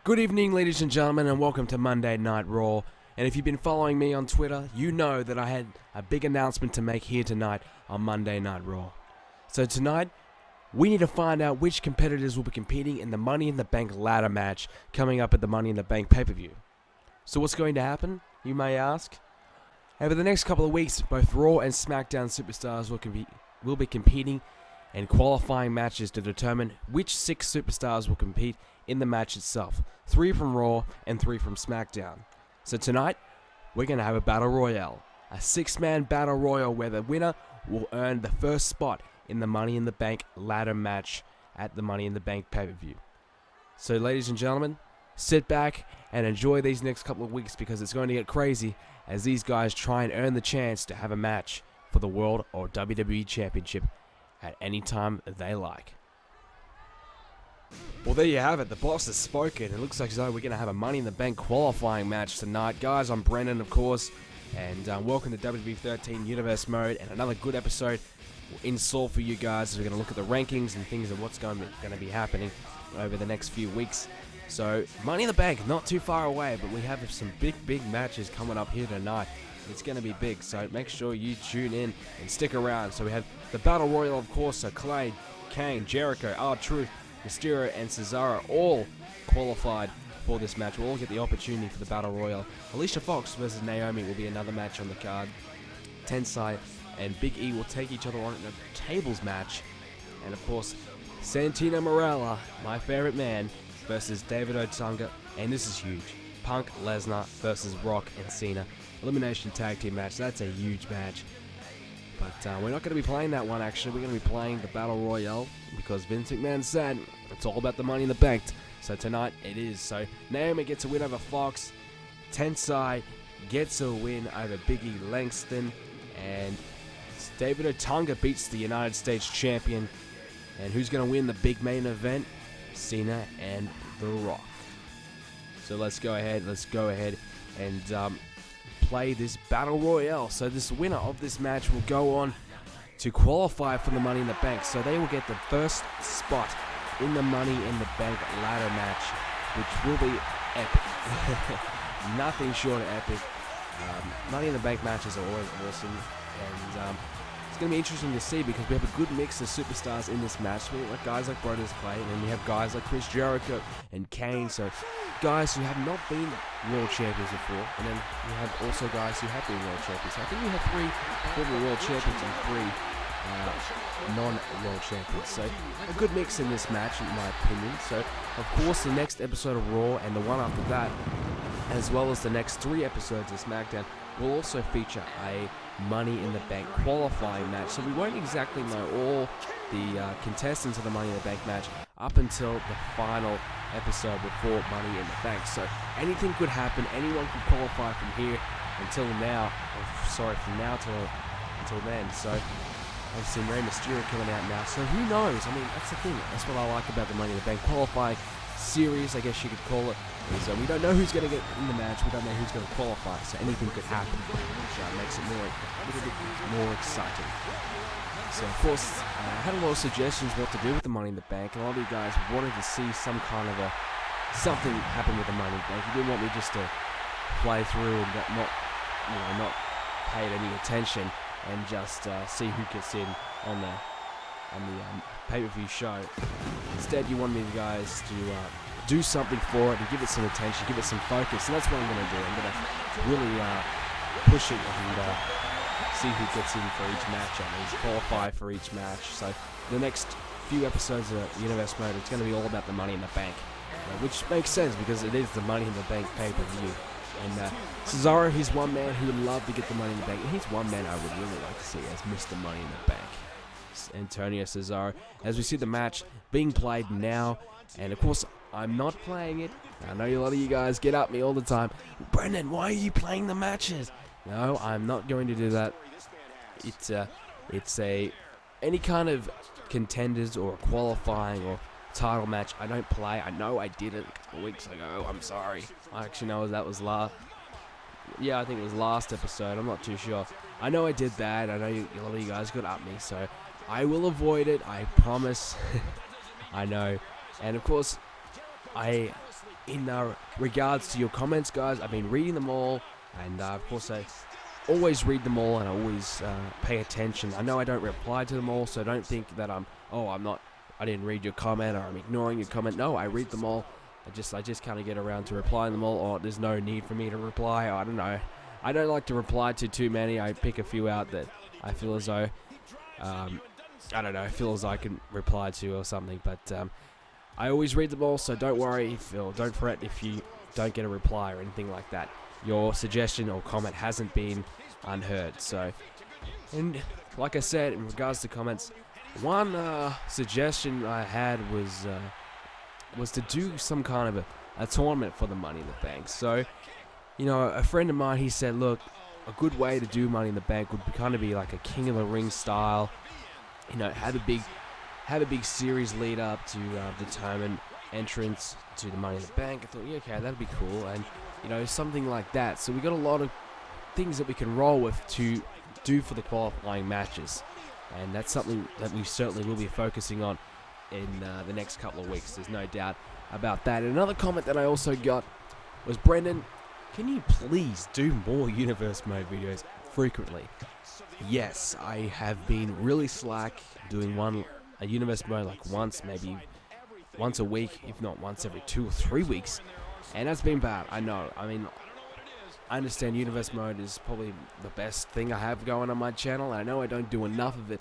Good evening, ladies and gentlemen, and welcome to Monday Night Raw. And if you've been following me on Twitter, you know that I had a big announcement to make here tonight on Monday Night Raw. So tonight, we need to find out which competitors will be competing in the Money in the Bank ladder match coming up at the Money in the Bank pay-per-view. So what's going to happen, you may ask? Over the next couple of weeks, both Raw and SmackDown superstars will be competing in qualifying matches to determine which 6 superstars will compete in the match itself. 3 from Raw and 3 from SmackDown. So tonight, we're going to have a Battle Royale. A 6-man Battle Royale where the winner will earn the first spot in the Money in the Bank ladder match at the Money in the Bank pay-per-view. So ladies and gentlemen, sit back and enjoy these next couple of weeks because it's going to get crazy as these guys try and earn the chance to have a match for the World or WWE Championship at any time they like. Well, there you have it. The boss has spoken. It looks like as though we're going to have a Money in the Bank qualifying match tonight. Guys, I'm Brendan, of course, and welcome to WWE 13 Universe Mode, and another good episode in store for you guys as we're going to look at the rankings and things of what's going to be happening over the next few weeks. So, Money in the Bank, not too far away, but we have some big matches coming up here tonight. It's going to be big, so make sure you tune in and stick around. So we have the Battle Royal, of course, so Clay, Kane, Jericho, R-Truth, Mysterio, and Cesaro all qualified for this match. We'll all get the opportunity for the Battle Royal. Alicia Fox versus Naomi will be another match on the card. Tensai and Big E will take each other on in a tables match. And of course, Santino Marella, my favorite man, versus David Otunga. And this is huge. Punk, Lesnar versus Rock and Cena. Elimination tag team match. That's a huge match. But we're not going to be playing that one, actually. We're going to be playing the Battle Royale because Vince McMahon said it's all about the Money in the Bank. So tonight it is. So Naomi gets a win over Fox. Tensai gets a win over Biggie Langston. And David Otunga beats the United States champion. And who's going to win the big main event? Cena and The Rock. So let's go ahead and play this Battle Royale. So this winner of this match will go on to qualify for the Money in the Bank. So they will get the first spot in the Money in the Bank ladder match, which will be epic. Nothing short of epic. Money in the Bank matches are always awesome, and it's going to be interesting to see because we have a good mix of superstars in this match. We have guys like BrendenPlayz, and we have guys like Chris Jericho and Kane. So guys who have not been world champions before, and then we have also guys who have been world champions. So I think we have 3 former world champions and 3 non-world champions. So a good mix in this match, in my opinion. So of course the next episode of Raw and the one after that, as well as the next 3 episodes of SmackDown, will also feature a Money in the Bank qualifying match. So we won't exactly know all the contestants of the Money in the Bank match up until the final episode before Money in the Bank. So anything could happen. Anyone could qualify from here until now. From now until then. So I've seen Rey Mysterio coming out now. So who knows? I mean, that's the thing. That's what I like about the Money in the Bank qualifying series, I guess you could call it. Is we don't know who's going to get in the match. We don't know who's going to qualify. So anything could happen, which makes it a little bit more exciting. So of course, I had a lot of suggestions what to do with the Money in the Bank. A lot of you guys wanted to see some kind of something happen with the Money in the Bank. You didn't want me just to play through and not pay any attention and just see who gets in on the pay-per-view show. Instead, you wanted me guys to do something for it and give it some attention, give it some focus, and that's what I'm going to do. I'm going to really push it and see who gets in for each match and qualify for each match. So the next few episodes of Universe Mode, it's going to be all about the Money in the Bank, which makes sense because it is the Money in the Bank pay-per-view. And Cesaro, he's one man who would love to get the Money in the Bank, and he's one man I would really like to see as Mr. Money in the Bank. Antonio Cesaro, as we see the match being played now, and of course I'm not playing it. I know a lot of you guys get at me all the time, Brendan, why are you playing the matches? No, I'm not going to do that. It's any kind of contenders or qualifying or title match I don't play. I know I did it a couple weeks ago. I'm sorry. I actually know that was I think it was last episode. I'm not too sure. I know I did that. I know a lot of you guys got at me, so I will avoid it. I promise. I know. And of course, I in regards to your comments, guys, I've been reading them all, and of course I always read them all, and I always pay attention. I know I don't reply to them all, so don't think that I didn't read your comment, or I'm ignoring your comment. No, I read them all. I just kind of get around to replying them all, or there's no need for me to reply. I don't know. I don't like to reply to too many. I pick a few out that I feel as though, I don't know, feel as I can reply to or something. But I always read them all, so don't worry, or don't fret if you don't get a reply or anything like that. Your suggestion or comment hasn't been unheard. So, and like I said, in regards to comments, one suggestion I had was to do some kind of a tournament for the Money in the Bank. So, you know, a friend of mine, he said, look, a good way to do Money in the Bank would kind of be like a King of the Ring style. You know, have a big series lead up to determine entrance to the Money in the Bank. I thought, yeah, okay, that'd be cool, and you know, something like that. So we got a lot of things that we can roll with to do for the qualifying matches, and that's something that we certainly will be focusing on in the next couple of weeks. There's no doubt about that. And another comment that I also got was, Brendan, can you please do more Universe Mode videos frequently? Yes, I have been really slack doing a Universe Mode like maybe once a week, if not once every 2 or 3 weeks, and that's been bad. I know. I mean, I understand Universe Mode is probably the best thing I have going on my channel, and I know I don't do enough of it,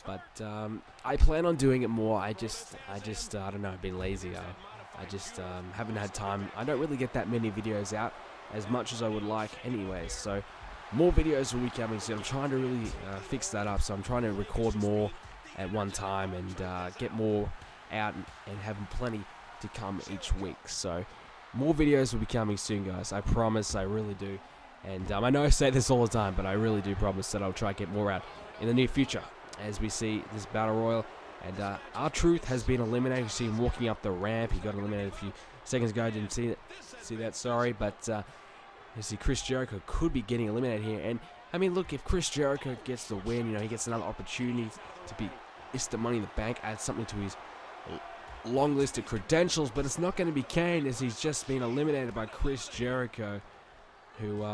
but I plan on doing it more. I don't know, I've been lazy. I just haven't had time. I don't really get that many videos out as much as I would like anyways, so more videos will be coming soon. I'm trying to really fix that up, so I'm trying to record more at one time and get more out and have plenty to come each week. So more videos will be coming soon, guys. I promise, I really do. And I know I say this all the time, but I really do promise that I'll try to get more out in the near future as we see this Battle Royal. And R-Truth has been eliminated. You see him walking up the ramp. He got eliminated a few seconds ago. Didn't see that, sorry. But you see Chris Jericho could be getting eliminated here. And I mean, look, if Chris Jericho gets the win, you know, he gets another opportunity to be Mr. Money in the Bank, add something to his long list of credentials, but it's not going to be Kane, as he's just been eliminated by Chris Jericho, who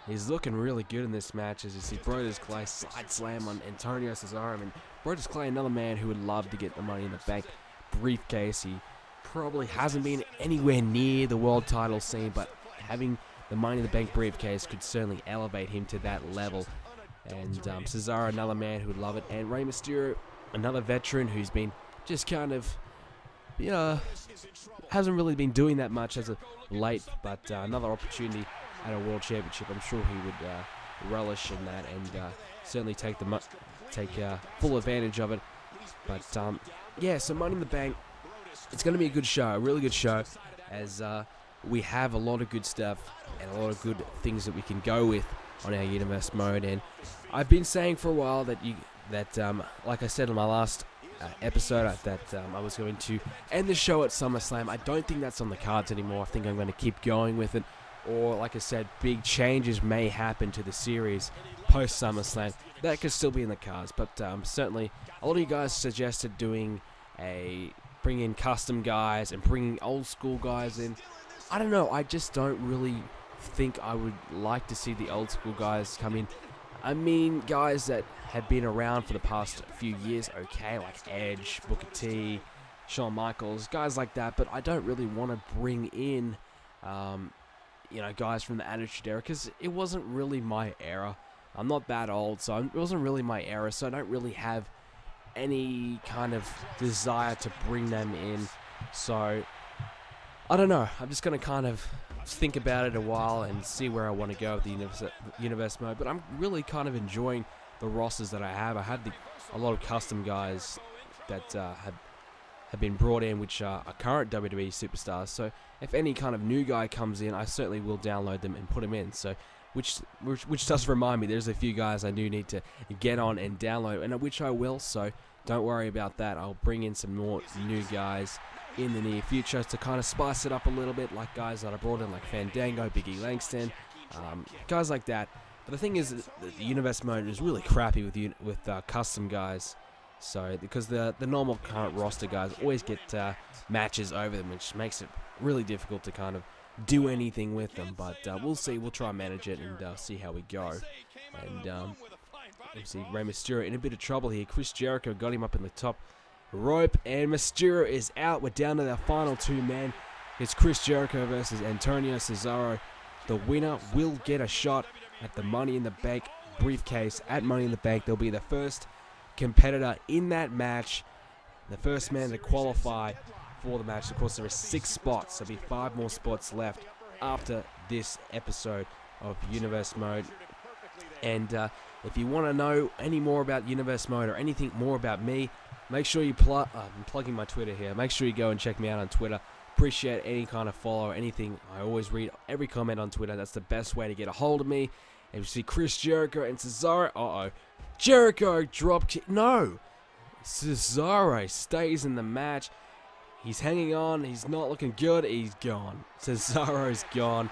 is looking really good in this match. As you see Brodus Clay side slam on Antonio Cesaro. And Brodus Clay, another man who would love to get the Money in the Bank briefcase. He probably hasn't been anywhere near the world title scene, but having the Money in the Bank briefcase could certainly elevate him to that level. And Cesaro, another man who would love it, and Rey Mysterio, another veteran who's been just kind of, you know, hasn't really been doing that much as of late, but another opportunity at a World Championship. I'm sure he would relish in that, and certainly take full advantage of it. But yeah, so Money in the Bank, it's going to be a good show, a really good show, as we have a lot of good stuff and a lot of good things that we can go with on our Universe Mode. And I've been saying for a while that like I said in my last episode, that I was going to end the show at SummerSlam. I don't think that's on the cards anymore. I think I'm going to keep going with it, or like I said, big changes may happen to the series post SummerSlam. That could still be in the cards, but certainly a lot of you guys suggested bring in custom guys and bringing old school guys in. I don't know, I just don't really think I would like to see the old school guys come in. I mean, guys that have been around for the past few years, okay, like Edge, Booker T, Shawn Michaels, guys like that, but I don't really want to bring in, you know, guys from the Attitude Era, because it wasn't really my era. I'm not that old, so it wasn't really my era, so I don't really have any kind of desire to bring them in. So I don't know, I'm just going to kind of think about it a while and see where I want to go with the Universe Mode. But I'm really kind of enjoying the rosters that I have. I had a lot of custom guys that have been brought in, which are current WWE superstars. So if any kind of new guy comes in, I certainly will download them and put them in. So which does remind me, there's a few guys I do need to get on and download, and which I will. So don't worry about that. I'll bring in some more new guys in the near future to kind of spice it up a little bit, like guys that I brought in like Fandango, Big E Langston, guys like that. But the thing is, the Universe Mode is really crappy with custom guys. So because the normal current roster guys always get matches over them, which makes it really difficult to kind of do anything with them. But we'll see. We'll try and manage it and see how we go. And you see Rey Mysterio in a bit of trouble here. Chris Jericho got him up in the top rope, and Mysterio is out. We're down to the final two men. It's Chris Jericho versus Antonio Cesaro. The winner will get a shot at the Money in the Bank briefcase at Money in the Bank. They'll be the first competitor in that match, the first man to qualify for the match. Of course, there are 6 spots. There'll be 5 more spots left after this episode of Universe Mode. And if you want to know any more about Universe Mode or anything more about me, make sure you I'm plugging my Twitter here. Make sure you go and check me out on Twitter. Appreciate any kind of follow or anything. I always read every comment on Twitter. That's the best way to get a hold of me. And you see Chris Jericho and Cesaro. Jericho drop kick. No. Cesaro stays in the match. He's hanging on. He's not looking good. He's gone. Cesaro's gone.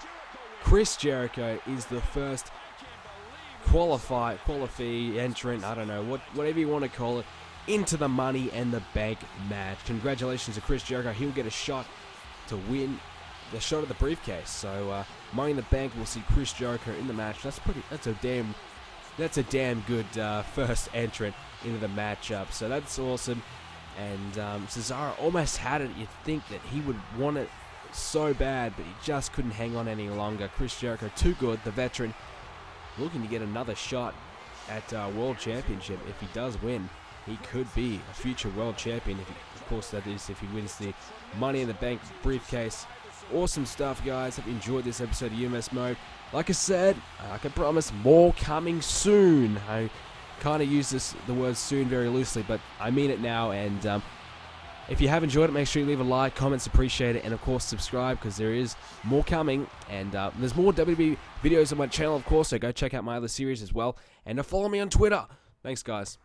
Chris Jericho is the first qualify entrant, I don't know, whatever you want to call it, into the Money in the Bank match. Congratulations to Chris Jericho. He'll get a shot to win the shot at the briefcase. So Money in the Bank will see Chris Jericho in the match. That's a damn good first entrant into the matchup. So that's awesome. And Cesaro almost had it. You'd think that he would want it so bad, but he just couldn't hang on any longer. Chris Jericho, too good, the veteran, looking to get another shot at World Championship. If he does win, he could be a future World Champion. Of course, that is if he wins the Money in the Bank briefcase. Awesome stuff, guys. Hope you enjoyed this episode of Universe Mode. Like I said, I can promise more coming soon. I kind of use the word soon very loosely, but I mean it now. And if you have enjoyed it, make sure you leave a like, comments, appreciate it, and of course subscribe, because there is more coming. And there's more WWE videos on my channel, of course, so go check out my other series as well. And follow me on Twitter. Thanks, guys.